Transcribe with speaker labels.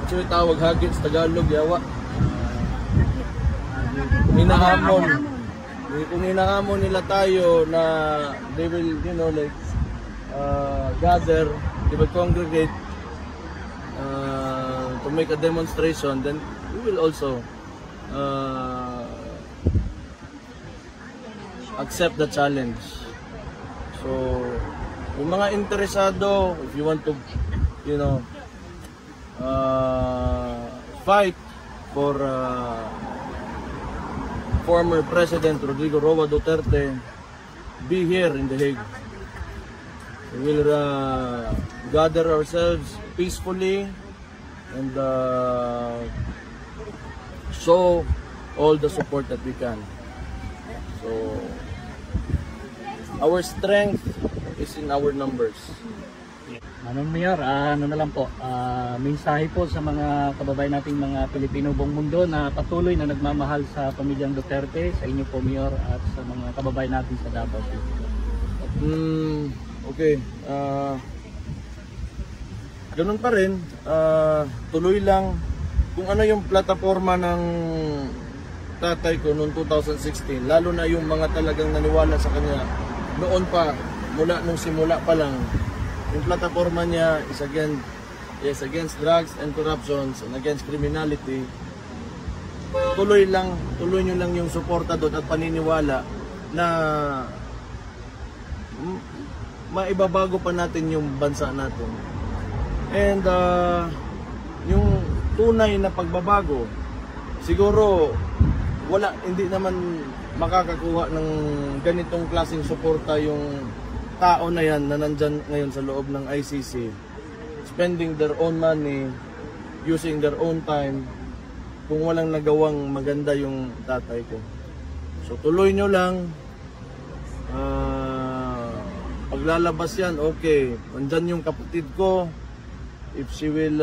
Speaker 1: Actually, tawag hagit sa Tagalog, yawa. Hinahamon. Kung hinahamon nila tayo na they will, you know, like, gather, they will congregate to make a demonstration, then we will also accept the challenge. So, yung mga interesado, if you want to, you know, fight for former President Rodrigo Roa Duterte, be here in The Hague. We will gather ourselves peacefully and show all the support that we can. So, our strength is in our numbers.
Speaker 2: Mayor, ano na lang po, mensahe po sa mga kababayan nating mga Pilipino buong mundo na patuloy na nagmamahal sa pamilyang Duterte, sa inyo po Mayor at sa mga kababayan natin sa Davao.
Speaker 1: Okay, ganun pa rin, tuloy lang kung ano yung plataforma ng tatay ko noong 2016, lalo na yung mga talagang naniwala sa kanya noon pa, mula nung simula pa lang. Yung plataforma niya is against drugs and corruptions and against criminality. Tuloy nyo lang yung suporta doon at paniniwala na maibabago pa natin yung bansa natin. And yung tunay na pagbabago, siguro hindi naman makakakuha ng ganitong klaseng suporta yung tao na yan na nandyan ngayon sa loob ng ICC, spending their own money, using their own time, kung walang nagawang maganda yung tatay ko. So tuloy nyo lang, paglalabas yan, okay, nandyan yung kapatid ko, if she will